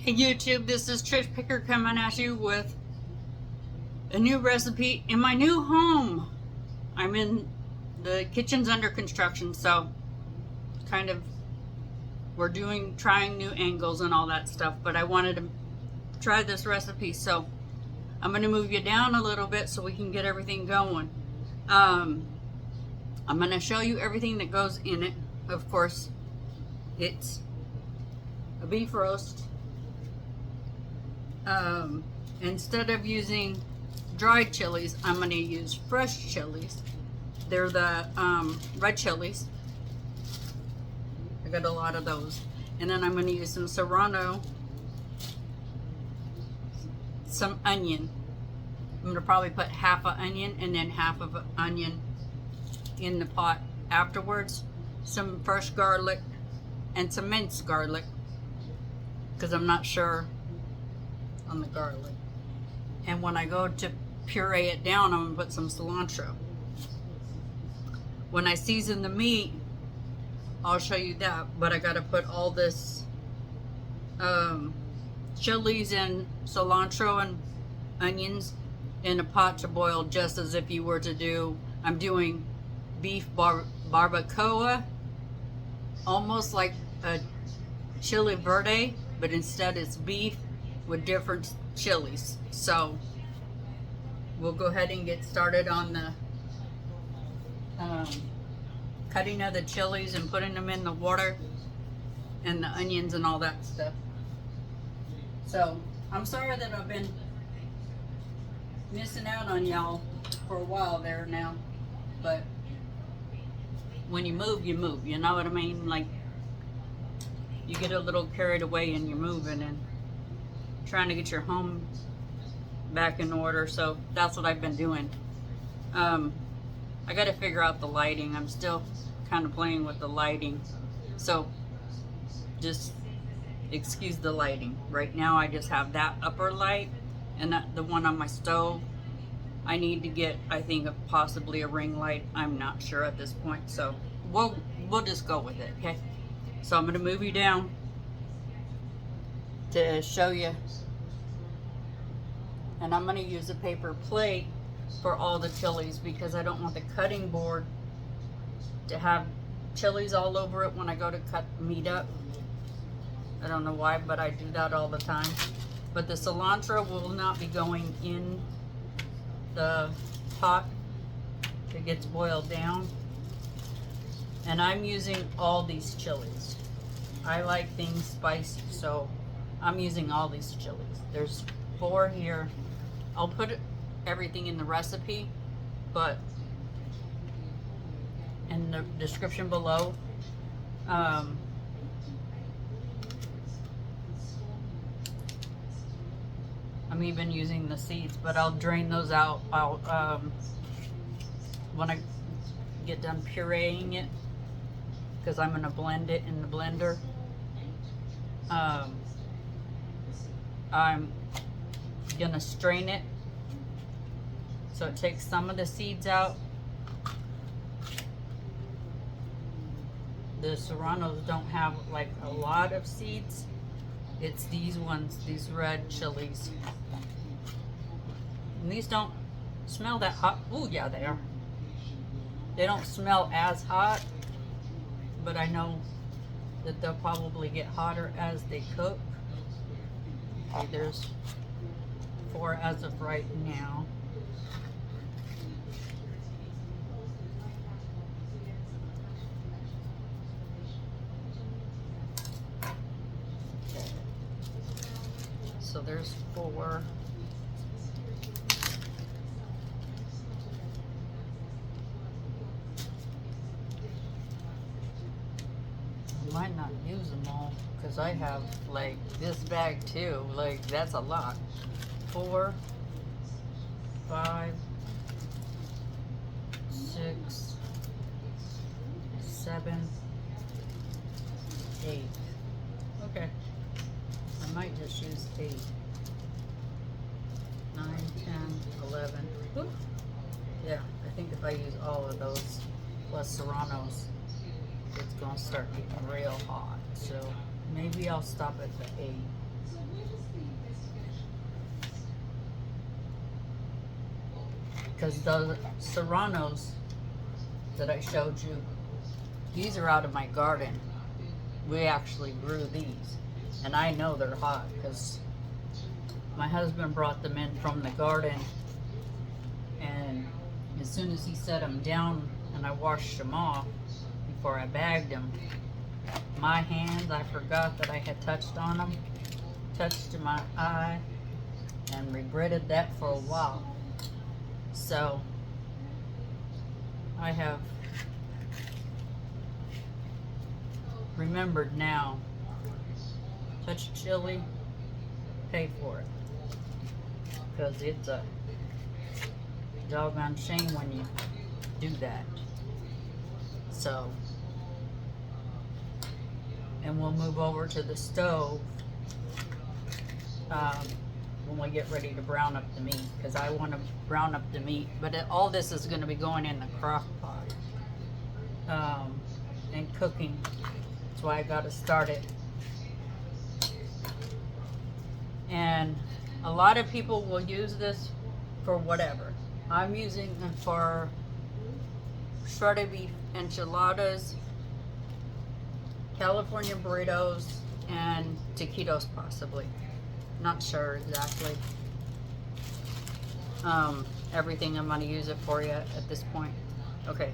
Hey YouTube, this is Trish Picker coming at you with a new recipe in my new home. I'm in the kitchen's under construction, so kind of we're trying new angles and all that stuff, but I wanted to try this recipe, so I'm going to move you down a little bit so we can get everything going. I'm going to show you everything that goes in it. Of course, it's a beef roast. Instead of using dried chilies, I'm going to use fresh chilies. They're the red chilies. I got a lot of those. And then I'm going to use some Serrano, some onion. I'm going to probably put half an onion and then half of an onion in the pot afterwards. Some fresh garlic and some minced garlic, because I'm not sure on the garlic. And when I go to puree it down, I'm going to put some cilantro. When I season the meat, I'll show you that, but I got to put all this chilies and cilantro and onions in a pot to boil, just as if you were to do, I'm doing beef barbacoa, almost like a chili verde, but instead it's beef with different chilies. So we'll go ahead and get started on the cutting of the chilies and putting them in the water and the onions and all that stuff. So I'm sorry that I've been missing out on y'all for a while there now, but when you move, you know what I mean? Like, you get a little carried away and you're moving and trying to get your home back in order. So that's what I've been doing. I got to figure out the lighting. I'm still kind of playing with the lighting, so just excuse the lighting. Right now I just have that upper light and the one on my stove. I need to get, I think, possibly a ring light. I'm not sure at this point, so we'll just go with it. Okay, so I'm going to move you down to show you, and I'm going to use a paper plate for all the chilies because I don't want the cutting board to have chilies all over it when I go to cut meat up. I don't know why, but I do that all the time. But the cilantro will not be going in the pot if it gets boiled down. And I'm using all these chilies. I like things spicy, so I'm using all these chilies. There's 4 here. I'll put everything in the recipe, but in the description below. I'm even using the seeds, but I'll drain those out. When I get done pureeing it, because I'm going to blend it in the blender. I'm going to strain it so it takes some of the seeds out. The Serranos don't have like a lot of seeds. It's these ones, these red chilies. And these don't smell that hot. Oh yeah, they are. They don't smell as hot, but I know that they'll probably get hotter as they cook. Okay, there's 4 as of right now. So there's 4. I might not use them all because I have like this bag too. Like, that's a lot. 4, 5, 6, 7, 8. Okay. I might just use 8. 9, 10, 11. Ooh. Yeah, I think if I use all of those plus Serranos, it's going to start getting real hot. So maybe I'll stop at the 8. Because the Serranos that I showed you, these are out of my garden. We actually grew these. And I know they're hot because my husband brought them in from the garden. And as soon as he set them down and I washed them off before I bagged them, my hands, I forgot that I had touched on them, touched my eye, and regretted that for a while. So I have remembered now, touch chili, pay for it. Because it's a doggone shame when you do that. So, and we'll move over to the stove when we get ready to brown up the meat, because I want to brown up the meat, but all this is going to be going in the crock pot and cooking. That's why I got to start it. And a lot of people will use this for whatever. I'm using it for shredded beef enchiladas, California burritos, and taquitos possibly. Not sure exactly. Everything I'm going to use it for yet at this point. Okay.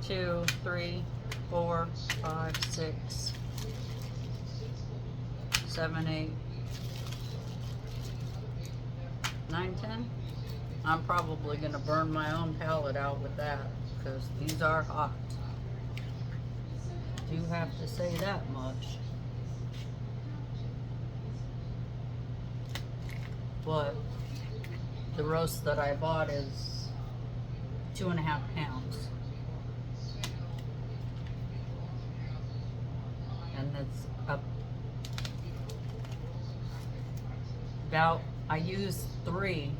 2, 3, 4, 5, 6, 7, 8, 9, 10. I'm probably going to burn my own palate out with that because these are hot. Do have to say that much. But the roast that I bought is 2.5 pounds. And that's about, I use 3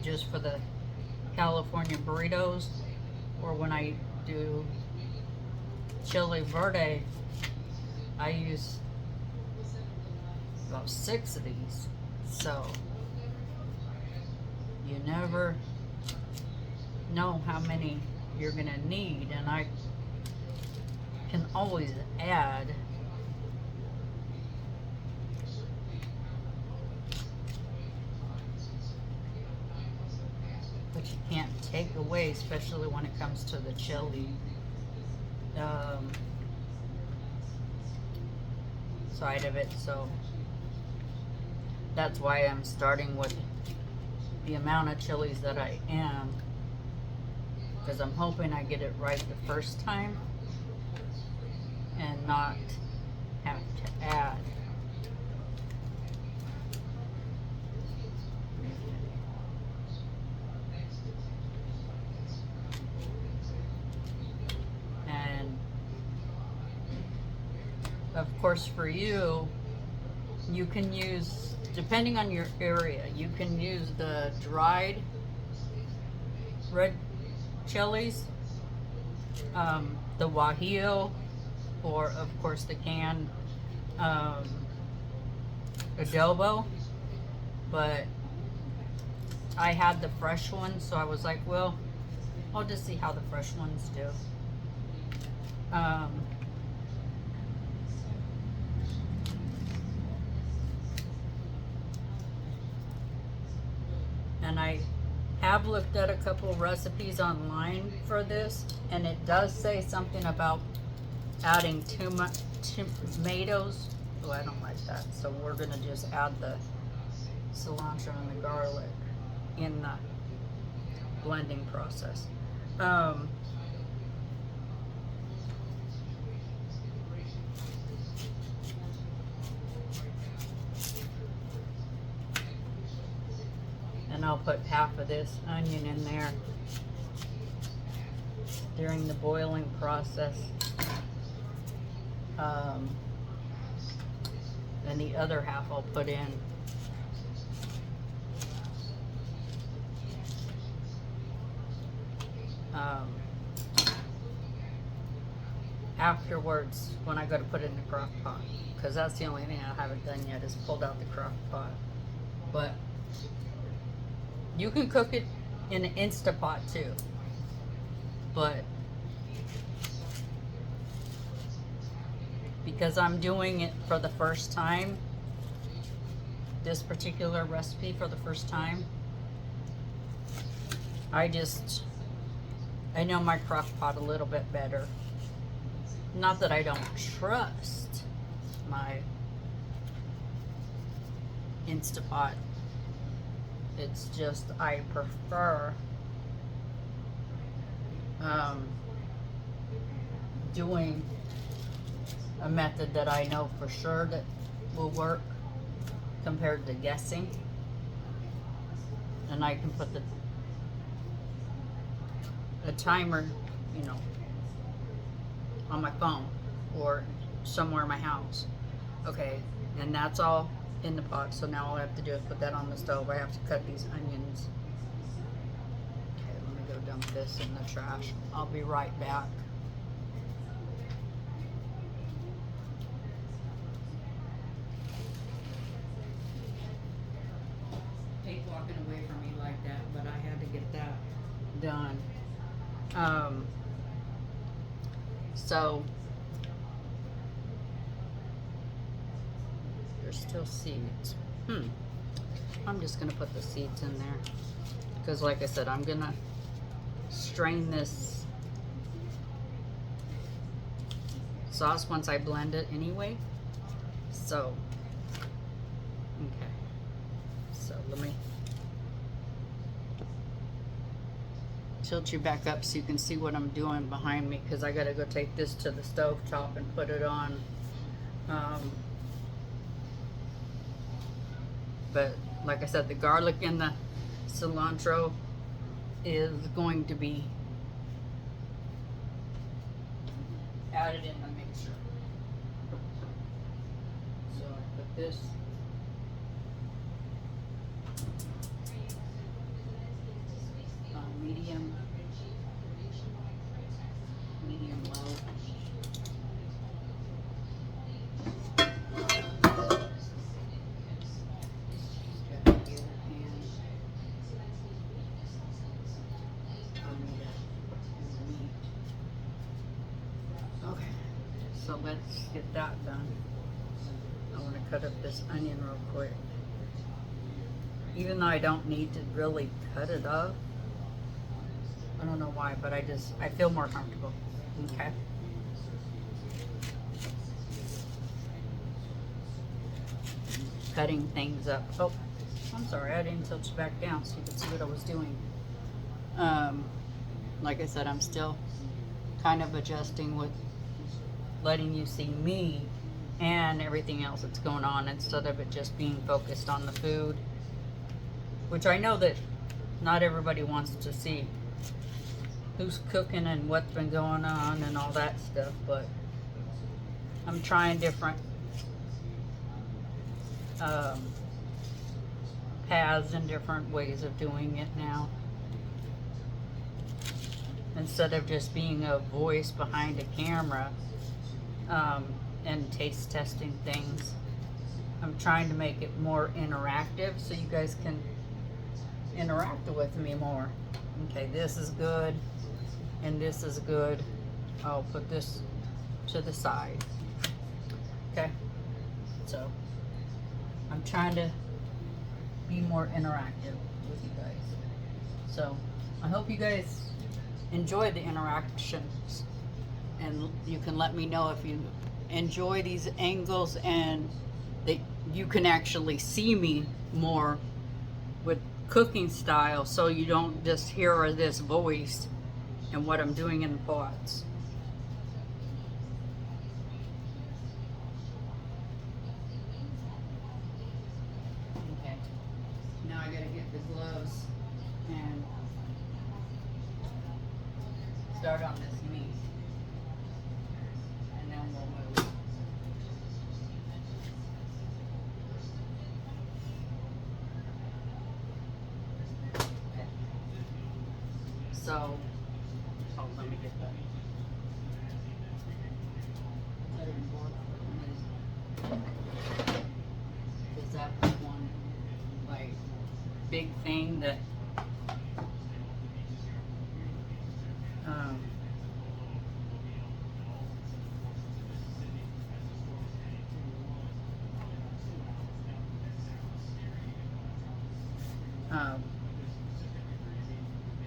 just for the California burritos, or when I do chili verde, I use about 6 of these. So you never know how many you're gonna need, and I can always add. But you can't take away, especially when it comes to the chili side of it. So that's why I'm starting with the amount of chilies that I am, because I'm hoping I get it right the first time and not have to add. Of course, for you, you can use, depending on your area, you can use the dried red chilies, the guajillo, or of course the canned adobo. But I had the fresh ones, so I was like, well, I'll just see how the fresh ones do. And I have looked at a couple recipes online for this, and it does say something about adding too much tomatoes. Oh, I don't like that. So we're gonna just add the cilantro and the garlic in the blending process. And I'll put half of this onion in there during the boiling process. And the other half I'll put in afterwards when I go to put it in the crock pot, because that's the only thing I haven't done yet is pulled out the crock pot. But you can cook it in an Instapot too, but because I'm doing it for the first time, this particular recipe for the first time, I know my crock pot a little bit better. Not that I don't trust my Instapot. It's just I prefer doing a method that I know for sure that will work compared to guessing. And I can put a timer, you know, on my phone or somewhere in my house. Okay, and that's all in the pot. So now all I have to do is put that on the stove. I have to cut these onions. Okay, let me go dump this in the trash. I'll be right back. Hate walking away from me like that, but I had to get that done. So there's still seeds. I'm just gonna put the seeds in there because, like I said, I'm gonna strain this sauce once I blend it anyway. So okay, so let me tilt you back up so you can see what I'm doing behind me, because I gotta go take this to the stove top and put it on. But like I said, the garlic and the cilantro is going to be added in the mixture. So I put this on medium low. Okay, so let's get that done. I want to cut up this onion real quick. Even though I don't need to really cut it up. I don't know why, but I feel more comfortable. Okay. Cutting things up. Oh, I'm sorry, I didn't tilt you back down so you could see what I was doing. Like I said, I'm still kind of adjusting with letting you see me and everything else that's going on instead of it just being focused on the food, which I know that not everybody wants to see who's cooking and what's been going on and all that stuff, but I'm trying different paths and different ways of doing it now. Instead of just being a voice behind a camera and taste testing things, I'm trying to make it more interactive so you guys can interact with me more. Okay, this is good and this is good. I'll put this to the side. Okay, so I'm trying to be more interactive with you guys. So I hope you guys enjoy the interactions, and you can let me know if you enjoy these angles and that you can actually see me more with cooking style, so you don't just hear this voice and what I'm doing in the pots. Okay, now I gotta get the gloves and start on this meat, and then we'll move. Okay. So, oh, let me get that. big thing that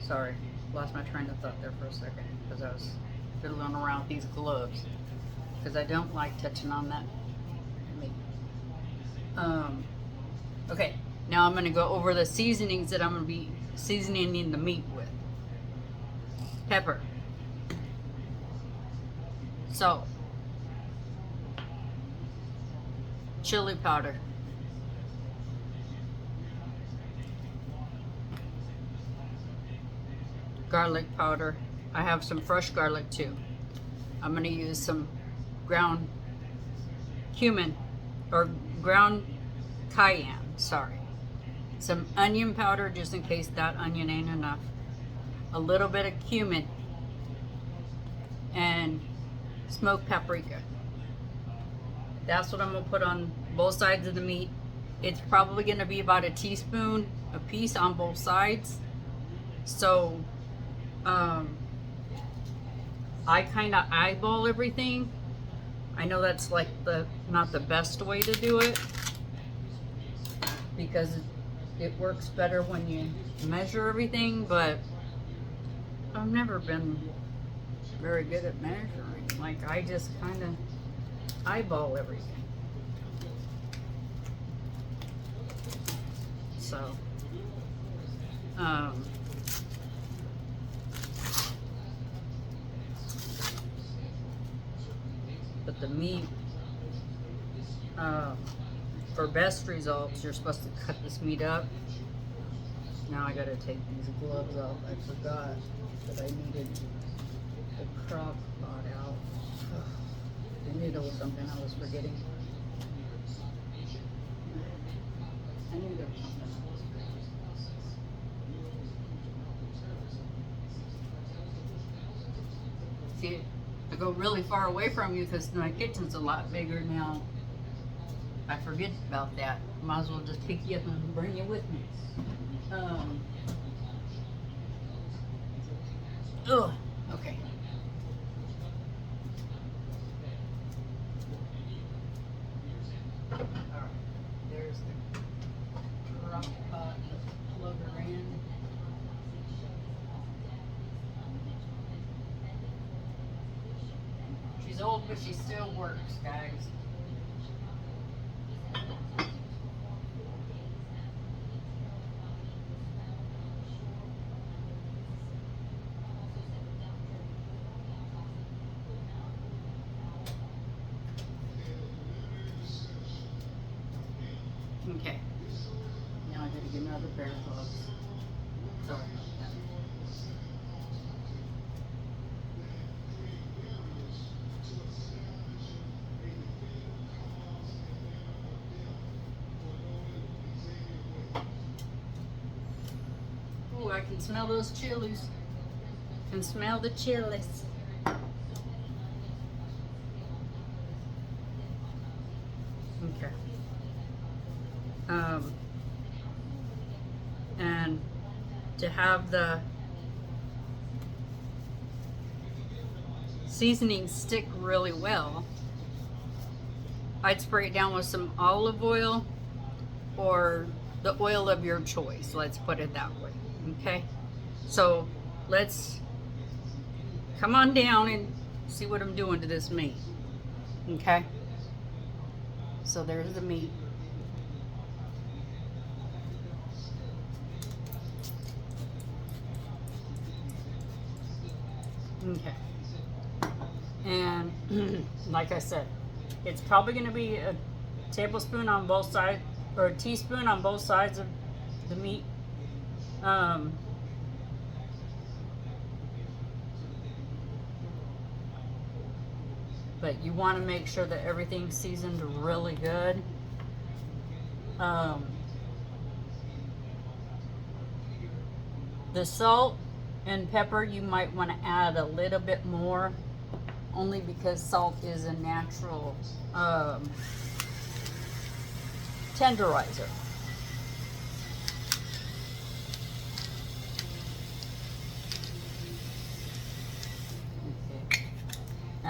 sorry, lost my train of thought there for a second because I was fiddling around with these gloves because I don't like touching on that meat. Okay, now I'm going to go over the seasonings that I'm going to be seasoning the meat with. Pepper, salt, chili powder, garlic powder. I have some fresh garlic too. I'm going to use some ground cumin or ground cayenne, sorry. Some onion powder just in case that onion ain't enough. A little bit of cumin and smoked paprika. That's what I'm going to put on both sides of the meat. It's probably going to be about a teaspoon a piece on both sides. So I kind of eyeball everything. I know that's like not the best way to do it because it works better when you measure everything, but I've never been very good at measuring. Like, I just kind of eyeball everything. So, but the meat, for best results, you're supposed to cut this meat up. Now I gotta take these gloves off. I forgot that I needed the crock pot out. I knew there was something I was forgetting. I knew there was something I was forgetting. See, I go really far away from you because my kitchen's a lot bigger now. I forget about that. Might as well just pick you up and bring you with me. Okay. Alright, there's the crock pot. Let's plug her in. She's old, but she still works, guys. Okay. Now I gotta get another pair of gloves. Sorry about that. Ooh, I can smell those chilies. Can smell the chilies. Okay. And to have the seasoning stick really well, I'd spray it down with some olive oil or the oil of your choice. Let's put it that way. Okay. So let's come on down and see what I'm doing to this meat. Okay. So there's the meat. Okay. And like I said, it's probably going to be a tablespoon on both sides, or a teaspoon on both sides of the meat. But you want to make sure that everything's seasoned really good. The salt and pepper, you might want to add a little bit more, only because salt is a natural tenderizer.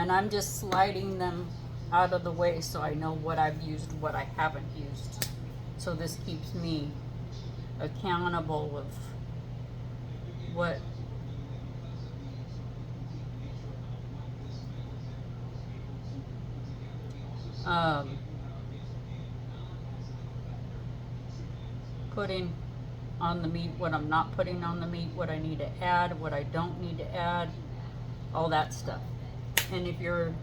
And I'm just sliding them out of the way so I know what I've used, what I haven't used. So this keeps me accountable of what putting on the meat, what I'm not putting on the meat, what I need to add, what I don't need to add, all that stuff. And if you're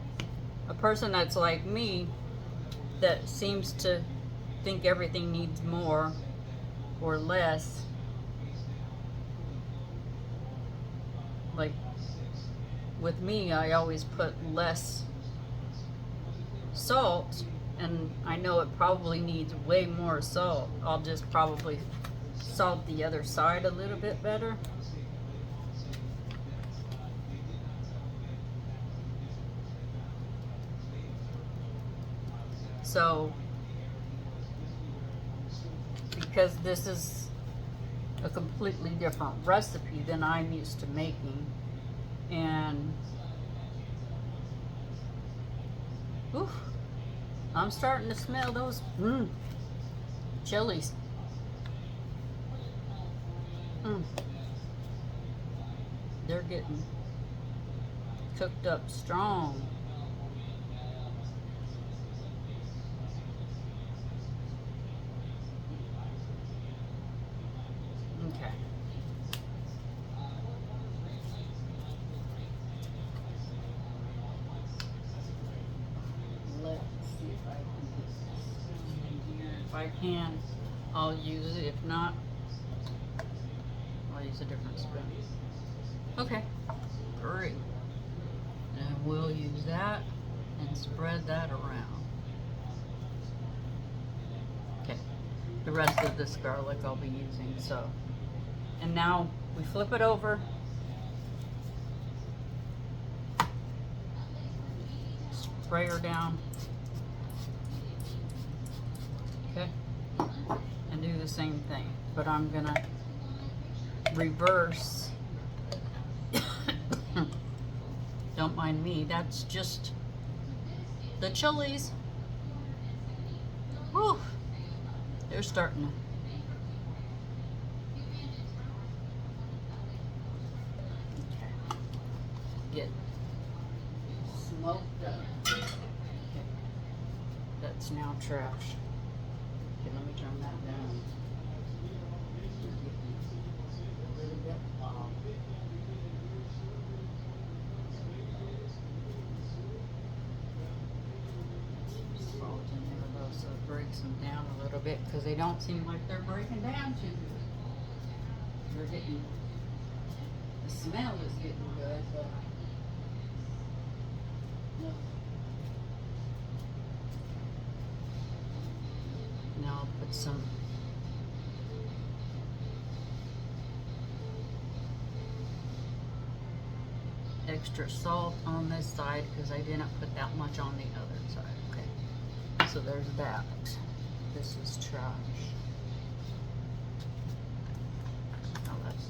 a person that's like me, that seems to think everything needs more or less, like with me, I always put less salt, and I know it probably needs way more salt. I'll just probably salt the other side a little bit better. So, because this is a completely different recipe than I'm used to making, and oof, I'm starting to smell those chilies. They're getting cooked up strong. Okay. Let's see if I can get this in here. If I can, I'll use it. If not, I'll use a different spoon. Okay, great. And we'll use that and spread that around. Okay, the rest of this garlic I'll be using, so. And now we flip it over. Spray her down. Okay, and do the same thing, but I'm gonna reverse. Don't mind me, that's just the chilies. Whew, they're starting to get smoked up. Okay. That's now trash. Okay, let me turn that down. A little bit off. Salt in there though, so it breaks them down a little bit, because they don't seem like they're breaking down too good. They're getting, the smell is getting good, but no. Now I'll put some extra salt on this side because I didn't put that much on the other side. Okay, so there's that. This is trash. Oh, that's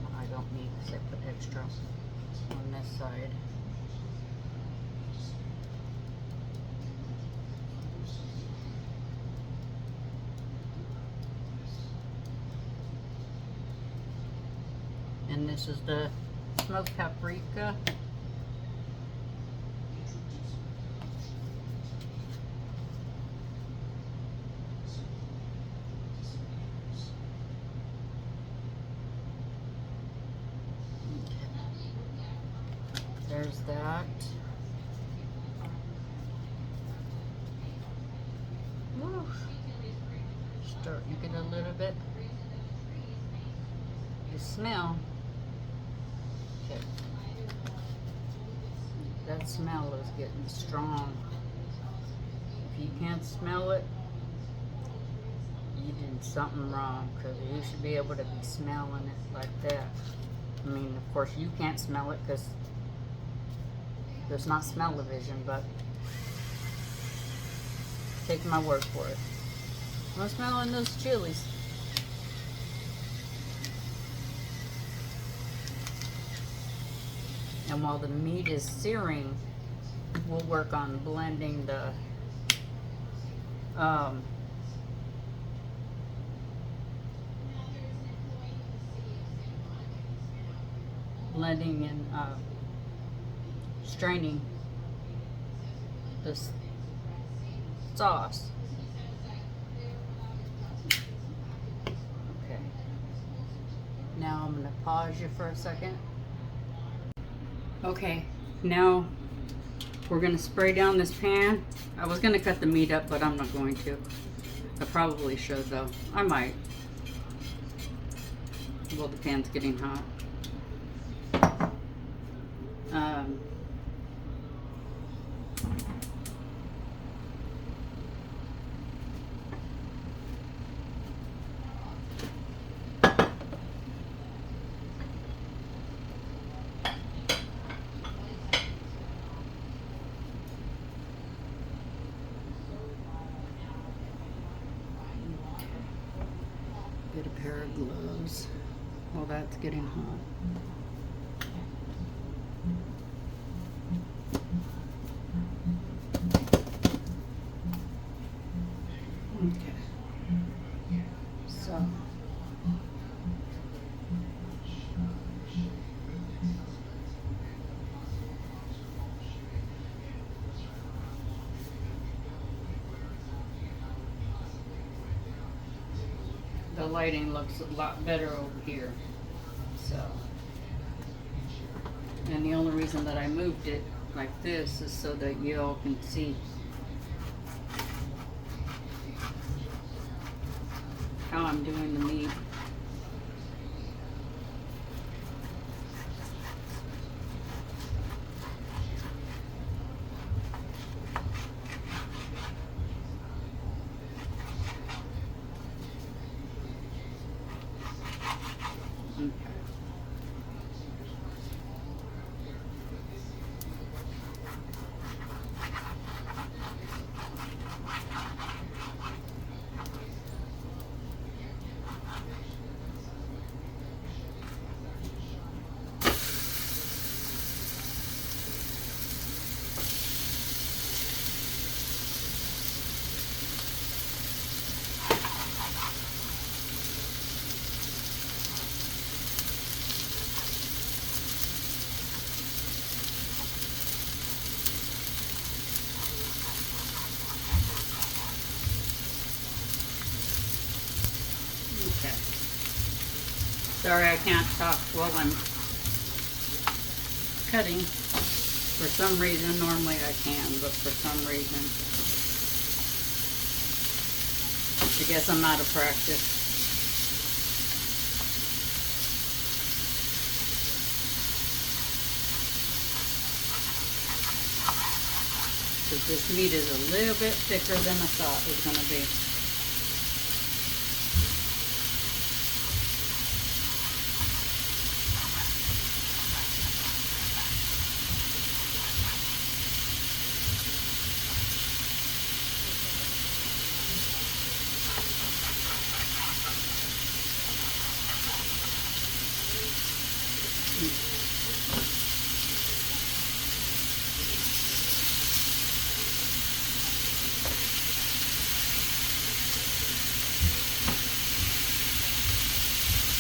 one I don't need because I put extra on this side. And this is the smoked paprika. There's that. Woo. Starting to get a little bit. You smell. Okay. That smell is getting strong. If you can't smell it, you did something wrong, because you should be able to be smelling it like that. I mean, of course, you can't smell it because there's not smell-o-vision, but take my word for it. I'm smelling those chilies. And while the meat is searing, we'll work on blending the blending and straining this sauce. Okay. Now I'm going to pause you for a second. Okay, now we're going to spray down this pan. I was going to cut the meat up, but I'm not going to. I probably should though. I might. Well, the pan's getting hot. Get a pair of gloves while that's getting hot. Okay. So the lighting looks a lot better over here. So, and the only reason that I moved it like this is so that you all can see how I'm doing the meat. Okay. Sorry I can't talk while I'm cutting. For some reason, normally I can, but for some reason, I guess I'm out of practice. Because this meat is a little bit thicker than I thought it was going to be.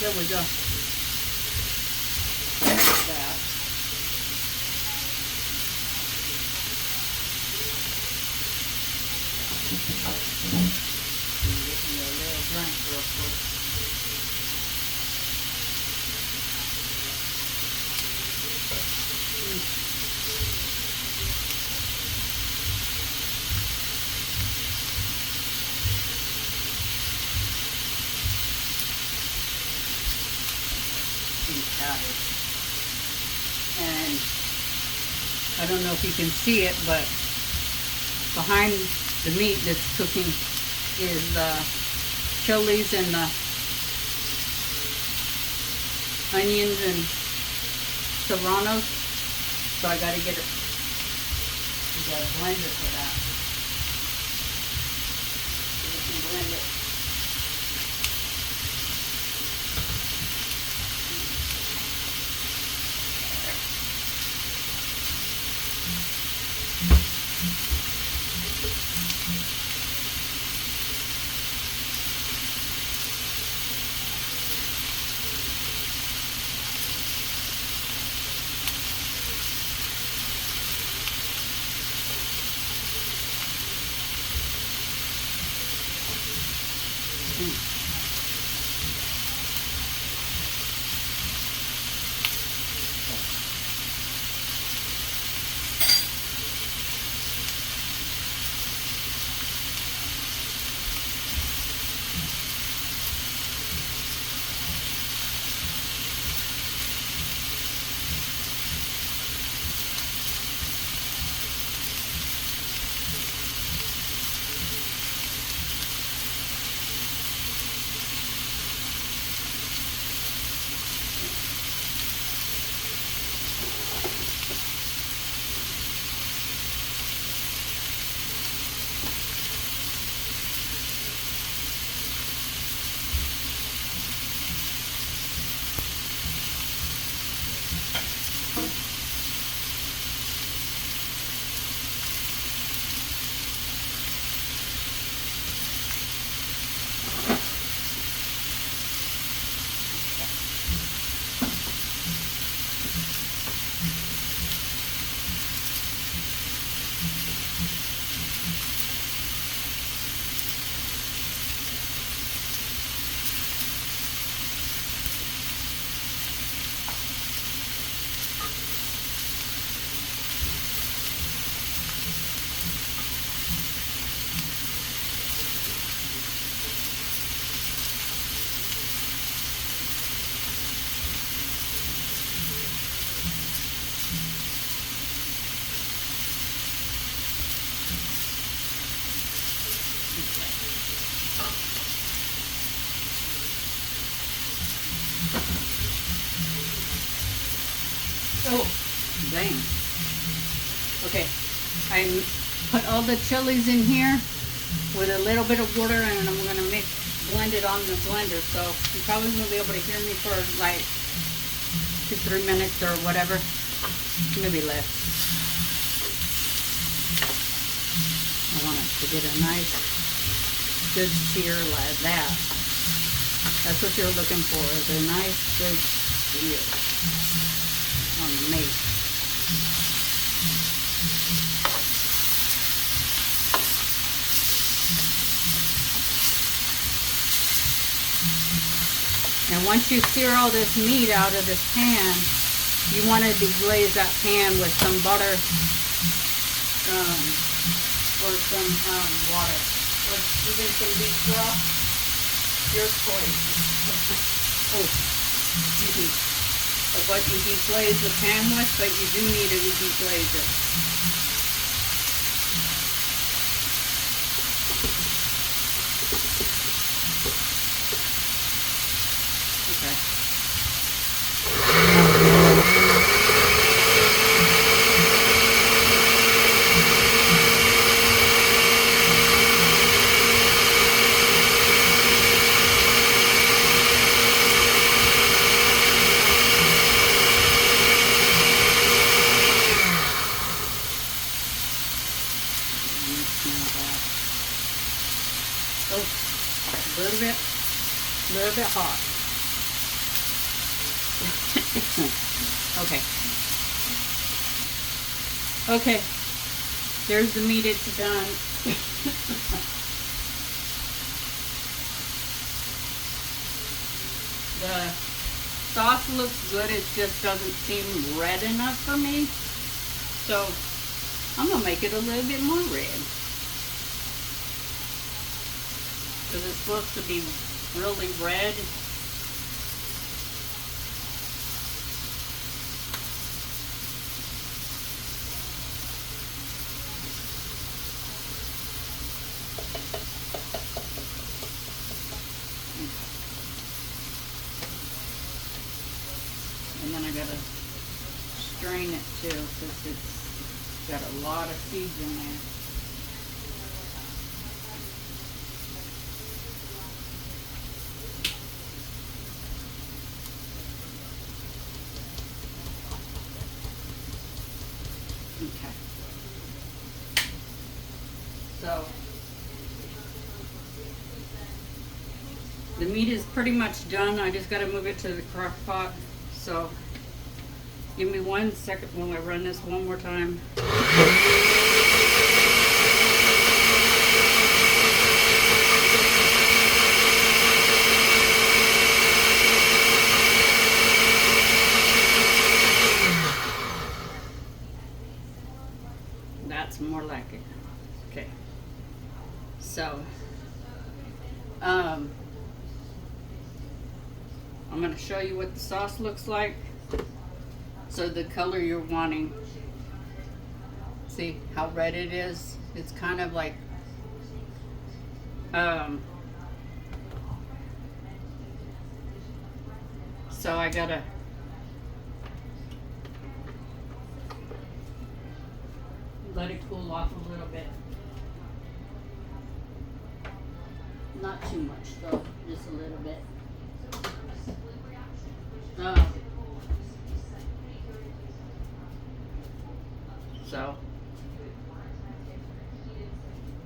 There we go. There's that. Get me a little drink real quick. And I don't know if you can see it, but behind the meat that's cooking is the chilies and the onions and serranos. So I gotta get it, you got a blender for that. So you can blend it. Oh, dang. Okay, I put all the chilies in here with a little bit of water, and I'm gonna blend it on the blender. So you probably won't be able to hear me for like 2-3 minutes or whatever, maybe less. I want it to get a nice, good sear like that. That's what you're looking for, is a nice, good sear on the meat. And once you sear all this meat out of this pan, you want to deglaze that pan with some butter or some water, or even some beef broth. Your choice. Oh, excuse me. Of what you deglaze the pan with, but you do need to deglaze it. A little bit hot. Okay. Okay. There's the meat, it's done. The sauce looks good, it just doesn't seem red enough for me. So I'm gonna make it a little bit more red. Because it's supposed to be really red. And then I gotta strain it too, because it's got a lot of seeds in there. Okay. So the meat is pretty much done. I just got to move it to the crock pot. So give me 1 second while I run this one more time. I'm going to show you what the sauce looks like. So the color you're wanting. See how red it is? It's kind of like so I gotta let it cool off a little bit. Not too much though, just a little bit. So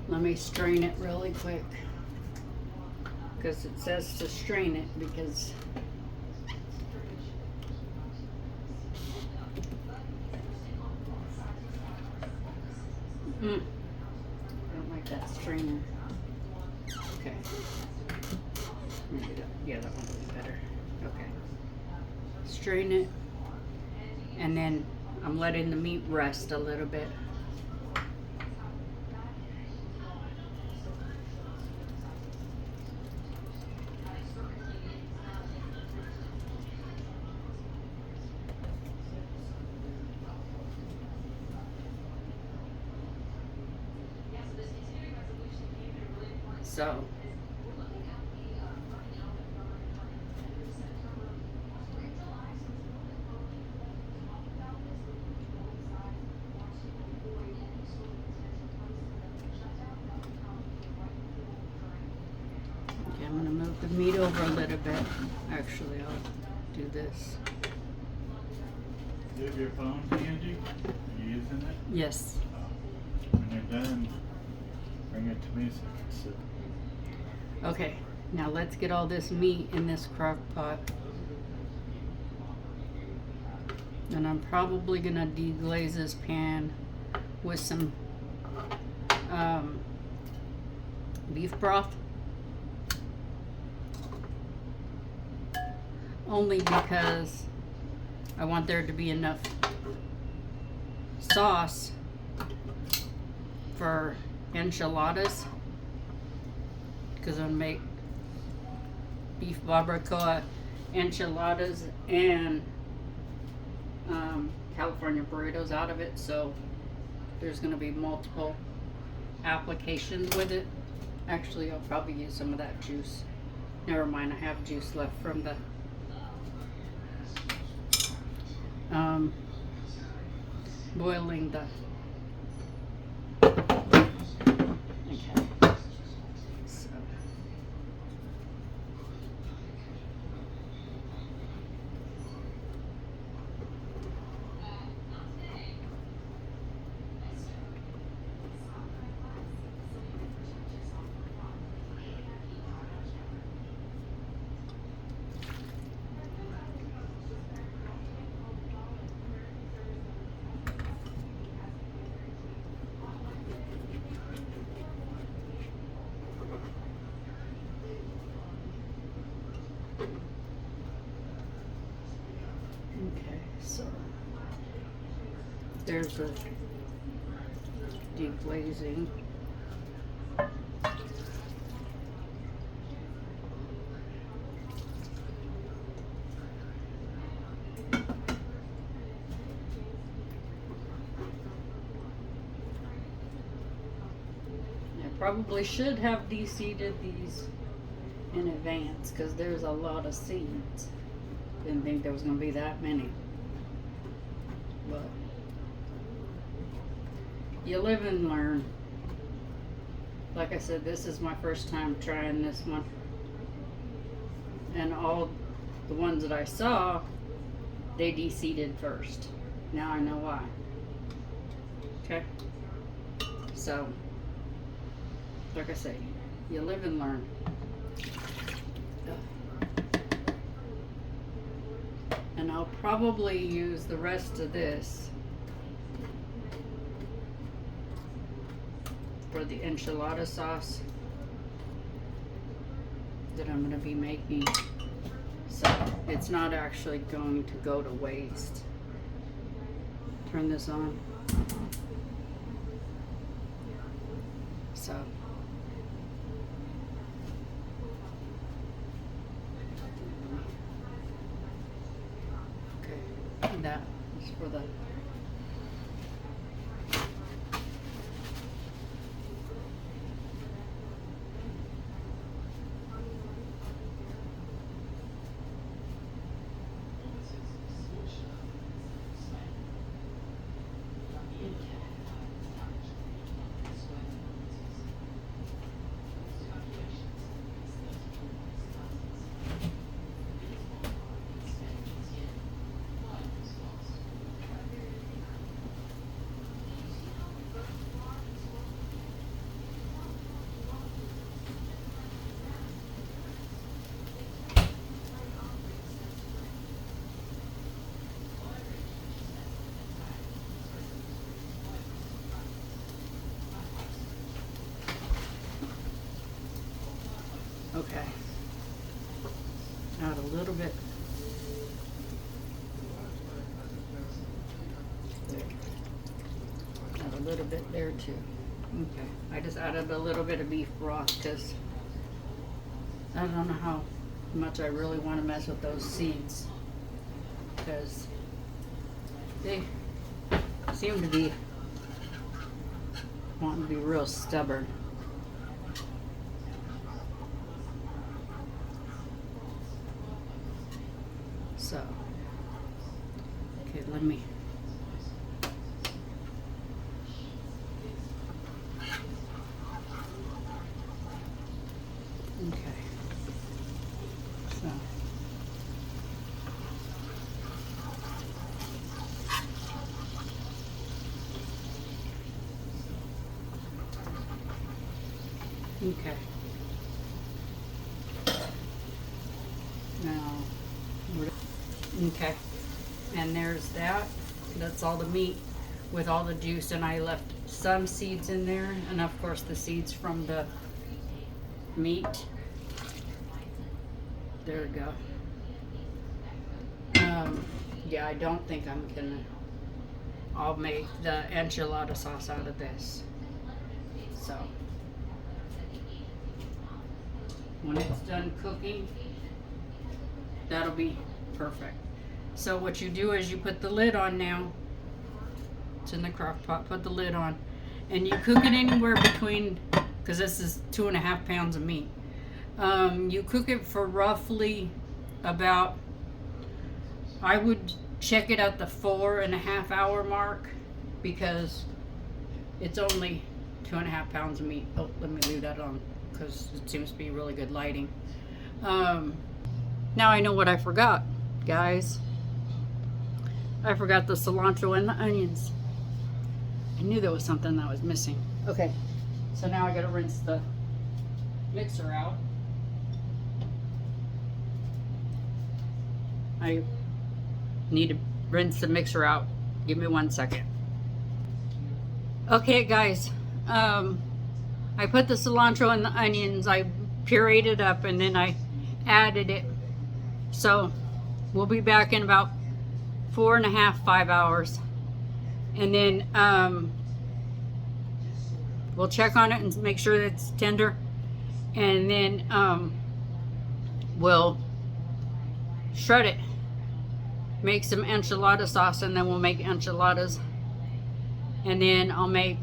let me strain it really quick, because it says to strain it because I don't like that strainer. Okay. Yeah, that one looks better. Okay. Strain it, and then I'm letting the meat rest a little bit. So okay, I'm gonna move the meat over a little bit. Actually, I'll do this. Do you have your phone handy? Are you using it? Yes. When you're done, bring it to me so I can sit. Okay, now let's get all this meat in this crock pot. And I'm probably gonna deglaze this pan with some beef broth. Only because I want there to be enough sauce for enchiladas, because I'm gonna make beef barbacoa enchiladas and California burritos out of it, so there's gonna be multiple applications with it. Actually, I'll probably use some of that juice. Never mind, I have juice left from the boiling the okay. So so there's the deglazing. I probably should have de-seeded these in advance, because there's a lot of seeds. Didn't think there was going to be that many. But you live and learn. Like I said, this is my first time trying this one. And all the ones that I saw, they de-seeded first. Now I know why. Okay? So, like I say, you live and learn. And I'll probably use the rest of this for the enchilada sauce that I'm going to be making. So it's not actually going to go to waste. Turn this on. So Just for the okay. Add a little bit. Add a little bit there too. Okay. I just added a little bit of beef broth because I don't know how much I really want to mess with those seeds because they seem to be wanting to be real stubborn. So, okay, let me. Okay. So. Okay. Now, okay, and there's that. That's all the meat with all the juice, and I left some seeds in there, and of course the seeds from the meat. There we go. Yeah, I don't think I'm gonna. I'll make the enchilada sauce out of this. So when it's done cooking, that'll be perfect. So what you do is you put the lid on now. It's in the crock pot. Put the lid on, and you cook it anywhere between, because this is 2.5 pounds of meat. You cook it for roughly about, I would check it at the 4.5 hour mark because it's only 2.5 pounds of meat. Oh, let me leave that on because it seems to be really good lighting. Now I know what I forgot, guys. I forgot the cilantro and the onions. I knew there was something that was missing. Okay, so now I gotta rinse the mixer out. I need to rinse the mixer out. Give me 1 second. Okay, guys. I put the cilantro and the onions. I pureed it up and then I added it. So we'll be back in about 4.5, 5 hours. And then we'll check on it and make sure that it's tender. And then we'll shred it. Make some enchilada sauce and then we'll make enchiladas. And then I'll make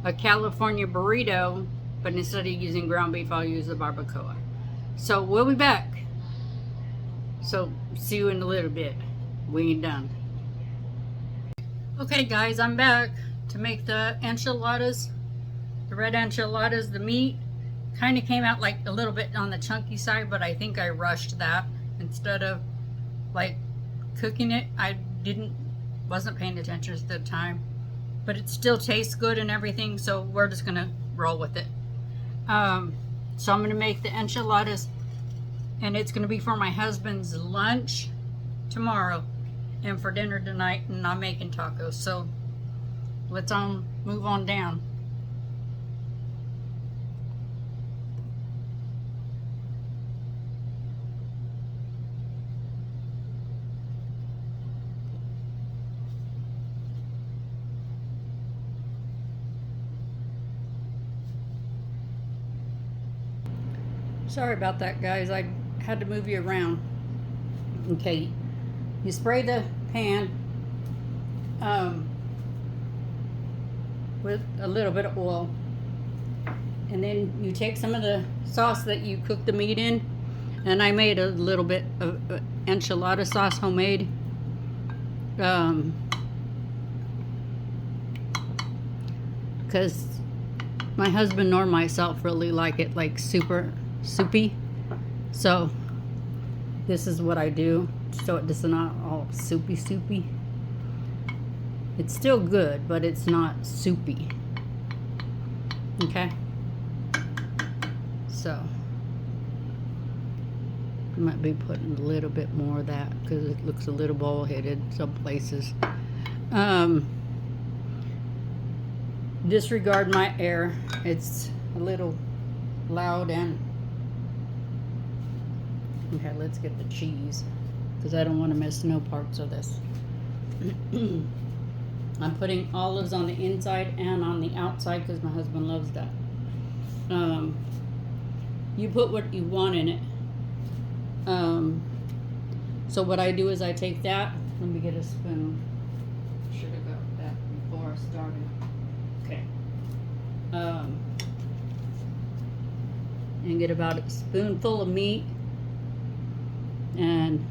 a California burrito, but instead of using ground beef, I'll use the barbacoa. So we'll be back. So see you in a little bit. We ain't done. Okay guys, I'm back to make the enchiladas, the red enchiladas. The meat kind of came out like a little bit on the chunky side, but I think I rushed that. Instead of like cooking it, I wasn't paying attention at the time, but it still tastes good and everything, so we're just gonna roll with it. So I'm gonna make the enchiladas, and it's gonna be for my husband's lunch tomorrow and for dinner tonight, and I'm making tacos. So let's move on down. Sorry about that, guys. I had to move you around. Okay, you spray the pan with a little bit of oil. And then you take some of the sauce that you cook the meat in, and I made a little bit of enchilada sauce homemade. Because my husband nor myself really like it like super soupy. So this is what I do, so it does not all soupy. It's still good, but it's not soupy. Okay? So I might be putting a little bit more of that because it looks a little ball-headed some places. Disregard my air. It's a little loud and... Okay, let's get the cheese because I don't want to miss no parts of this. I'm putting olives on the inside and on the outside because my husband loves that. You put what you want in it. So what I do is I take that. Let me get a spoon. Should have got that before I started. Okay. And get about a spoonful of meat. And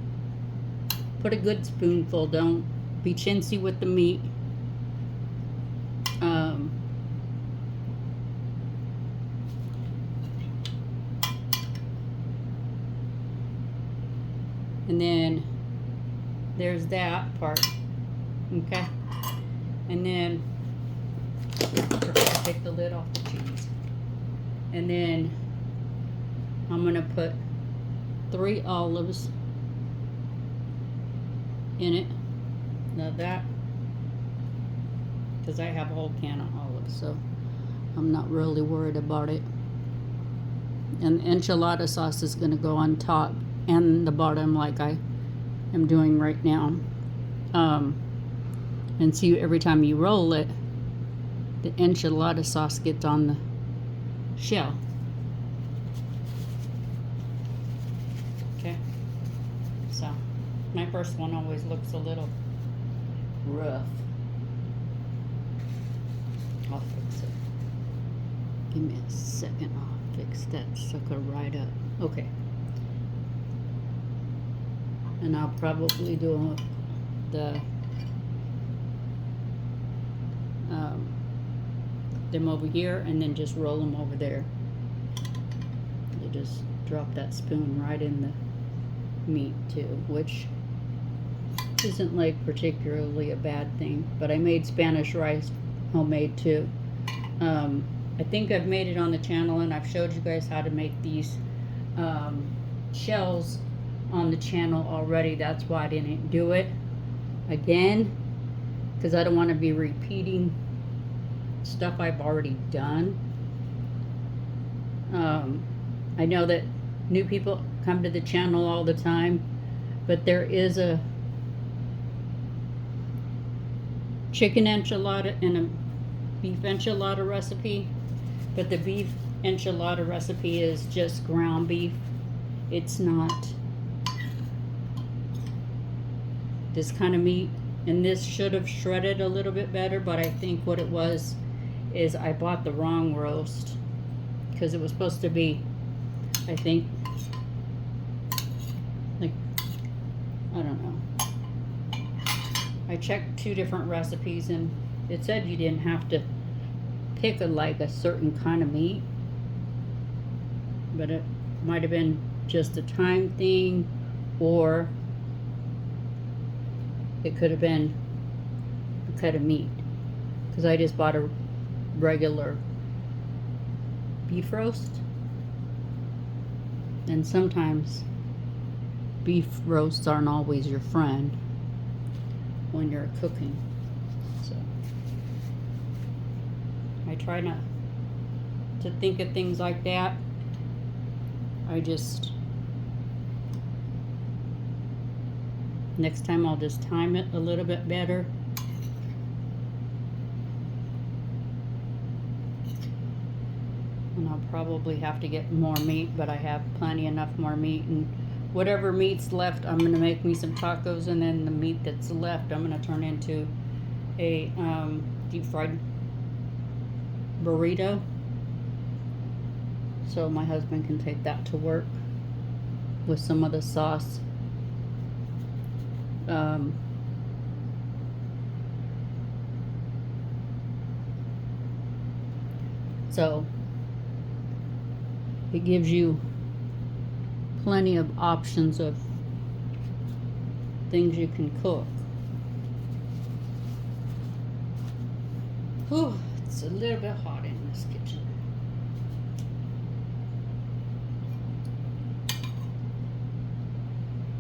put a good spoonful. Don't be chintzy with the meat. And then there's that part, okay? And then take the lid off the cheese. And then I'm gonna put 3 olives in it. Now that, because I have a whole can of olives, so I'm not really worried about it. And the enchilada sauce is gonna go on top and the bottom like I am doing right now. And see, every time you roll it, the enchilada sauce gets on the shell. Okay, so my first one always looks a little rough. I'll fix it. Give me a second, I'll fix that sucker right up. Okay. And I'll probably do them over here and then just roll them over there. You just drop that spoon right in the meat too, which isn't like particularly a bad thing. But I made Spanish rice homemade too. I think I've made it on the channel, and I've showed you guys how to make these shells on the channel already. That's why I didn't do it again, because I don't want to be repeating stuff I've already done. I know that new people come to the channel all the time, but there is a chicken enchilada and a beef enchilada recipe, but the beef enchilada recipe is just ground beef. It's not this kind of meat, and this should have shredded a little bit better, but I think what it was is I bought the wrong roast, because it was supposed to be, I think, like, I don't know. I checked 2 different recipes and it said you didn't have to pick a certain kind of meat, but it might have been just a time thing, or it could have been a cut of meat, because I just bought a regular beef roast, and sometimes beef roasts aren't always your friend when you're cooking. So I try not to think of things like that. I just, next time I'll just time it a little bit better. And I'll probably have to get more meat, but I have plenty enough more meat, and whatever meat's left, I'm gonna make me some tacos, and then the meat that's left I'm gonna turn into a deep fried burrito. So my husband can take that to work with some of the sauce. So it gives you plenty of options of things you can cook. Whew, it's a little bit hot in this kitchen.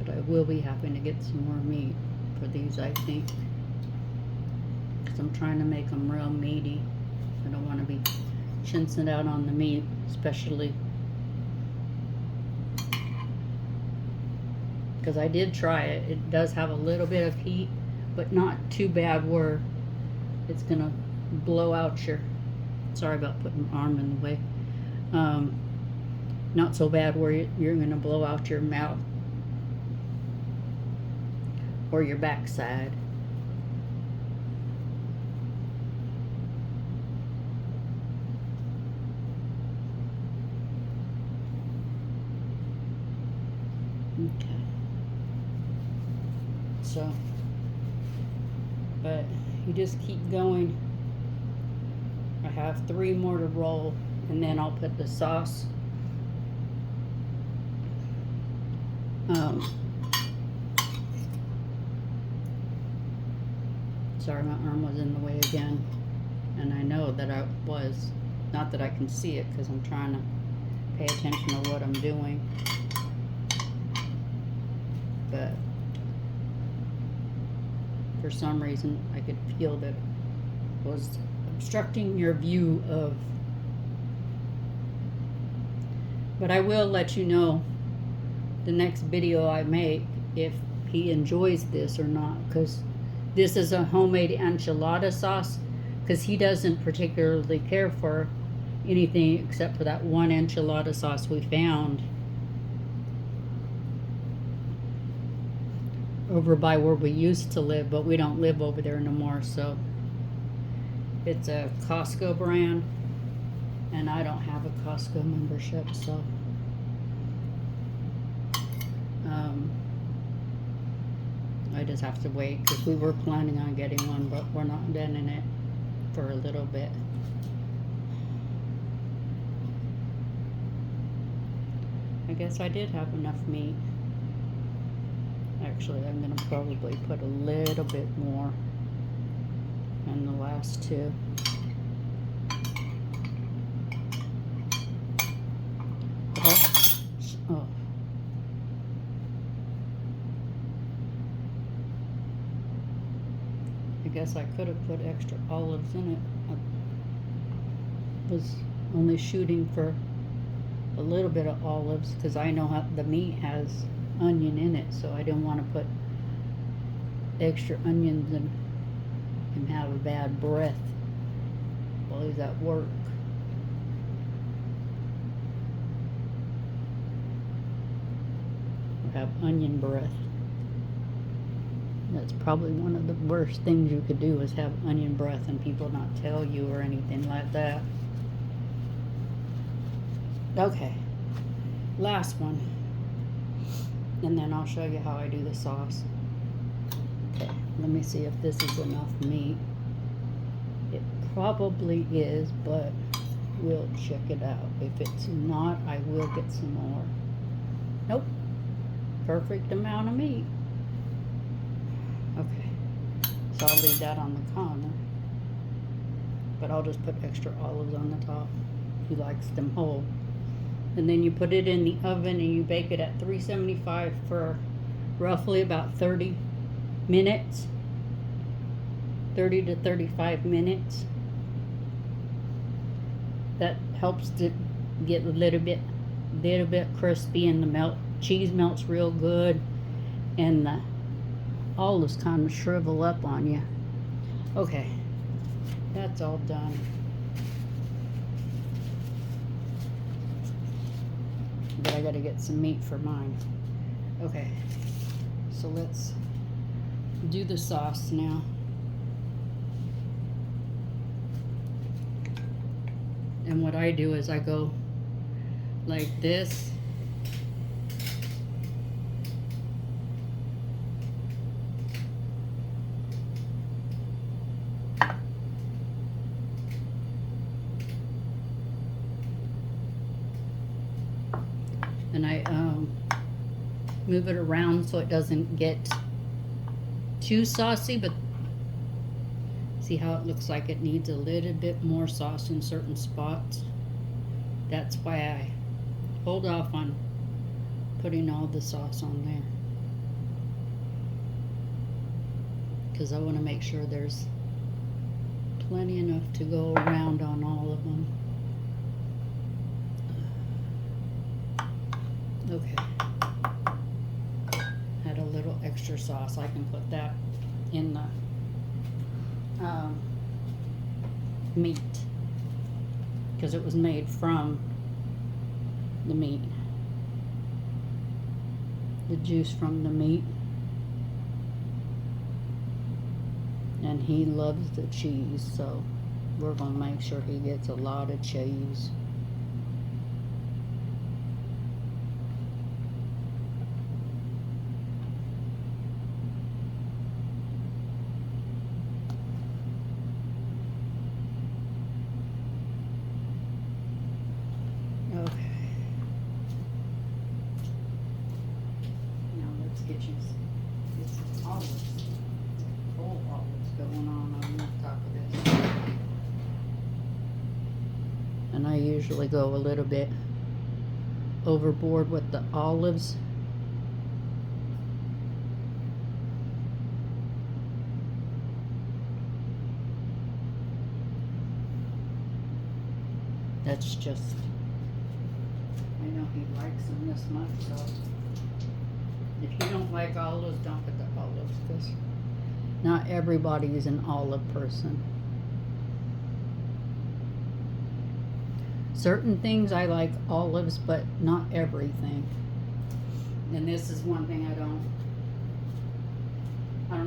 But I will be having to get some more meat for these, I think. Because I'm trying to make them real meaty. I don't want to be chinsing out on the meat, especially because I did try it. It does have a little bit of heat, but not too bad where it's gonna blow out your, sorry about putting my arm in the way, not so bad where you're gonna blow out your mouth or your backside. Okay. So, but you just keep going. I have 3 more to roll, and then I'll put the sauce. Sorry, my arm was in the way again, and I know that I was. Not that I can see it because I'm trying to pay attention to what I'm doing. But for some reason I could feel that it was obstructing your view of, but I will let you know the next video I make if he enjoys this or not, because this is a homemade enchilada sauce, because he doesn't particularly care for anything except for that one enchilada sauce we found over by where we used to live, but we don't live over there no more. So it's a Costco brand, and I don't have a Costco membership, so I just have to wait, because we were planning on getting one, but we're not done in it for a little bit. I guess I did have enough meat. Actually, I'm going to probably put a little bit more in the last 2. Oh. I guess I could have put extra olives in it. I was only shooting for a little bit of olives because I know how the meat has onion in it, so I didn't want to put extra onions and him have a bad breath while he's at work. Or have onion breath. That's probably one of the worst things you could do, is have onion breath and people not tell you or anything like that. Okay, last one, and then I'll show you how I do the sauce. Okay, let me see if this is enough meat. It probably is, but we'll check it out. If it's not, I will get some more. Nope, perfect amount of meat. Okay, so I'll leave that on the counter, but I'll just put extra olives on the top. He likes them whole. And then you put it in the oven and you bake it at 375 for roughly about 30 minutes. 30 to 35 minutes. That helps to get a little bit crispy, and the cheese melts real good, and the olives kind of shrivel up on you. Okay, that's all done. But I gotta get some meat for mine. Okay, so let's do the sauce now. And what I do is I go like this. And I move it around so it doesn't get too saucy, but see how it looks like it needs a little bit more sauce in certain spots? That's why I hold off on putting all the sauce on there, because I want to make sure there's plenty enough to go around on all of them. Okay. Had a little extra sauce. I can put that in the meat, because it was made from the meat, the juice from the meat. And he loves the cheese, so we're gonna make sure he gets a lot of cheese. Get some olives, whole olives going on the top of this. And I usually go a little bit overboard with the olives. That's just, I know he likes them this much, so if you don't like olives, don't put the olives, because not everybody is an olive person. Certain things I like olives, but not everything. And this is one thing I don't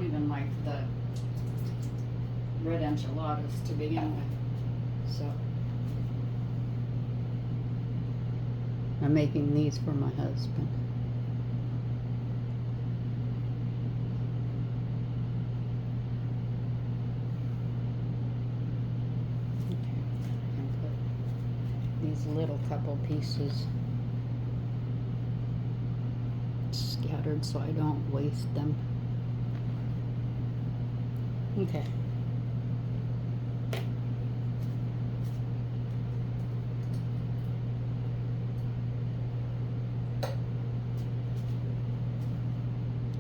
even like the red enchiladas to begin with. So I'm making these for my husband. These little couple pieces scattered so I don't waste them. Okay.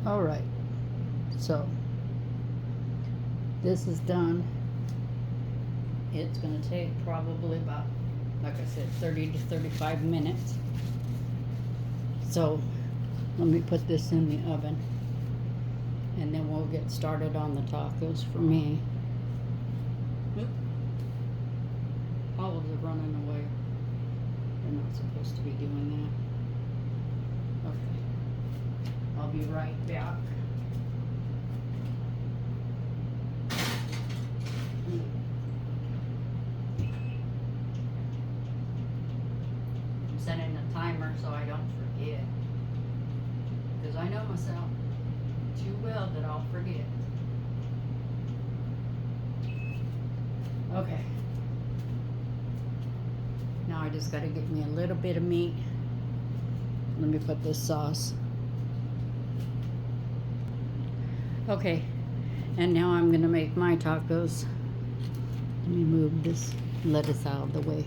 All right. So this is done. It's going to take probably about, like I said, 30 to 35 minutes. So let me put this in the oven, and then we'll get started on the tacos for me. Oop. Olives are running away. They're not supposed to be doing that. Okay. I'll be right back. Setting a timer so I don't forget, because I know myself too well that I'll forget. Okay, now I just got to get me a little bit of meat. Let me put this sauce. Okay, and now I'm going to make my tacos. Let me move this lettuce out of the way.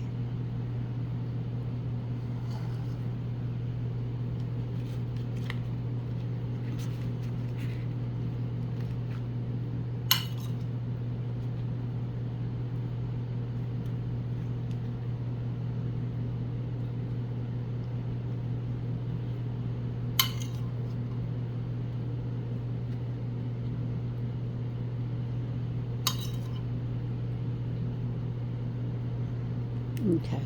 Okay.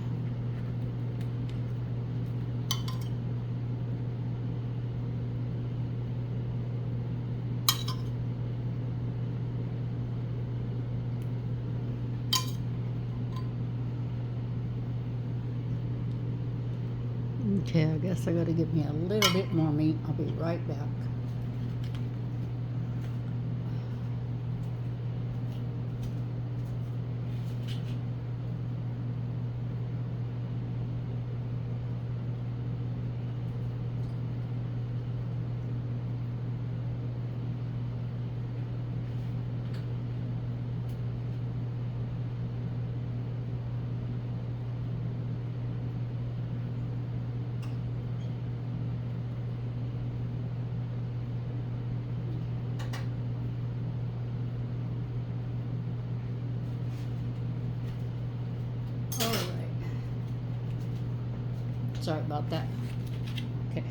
Okay, I guess I gotta give me a little bit more meat. I'll be right back. All right. Sorry about that. Okay.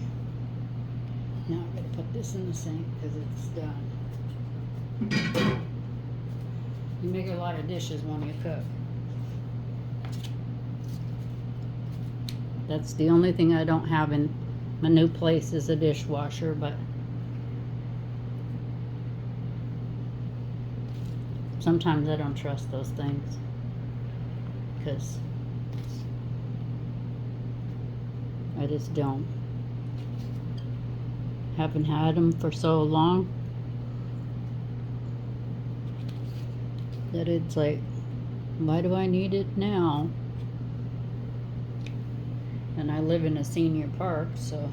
Now I'm gonna put this in the sink because it's done. You make a lot of dishes when you cook. That's the only thing I don't have in my new place is a dishwasher, but sometimes I don't trust those things because I just don't. Haven't had them for so long that it's like, why do I need it now? And I live in a senior park, so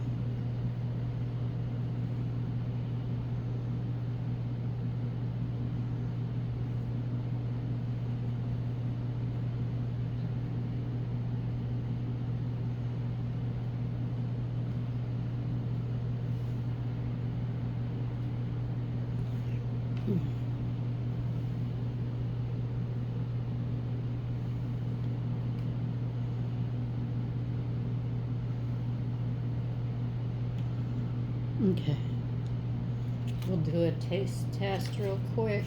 okay. We'll do a taste test real quick.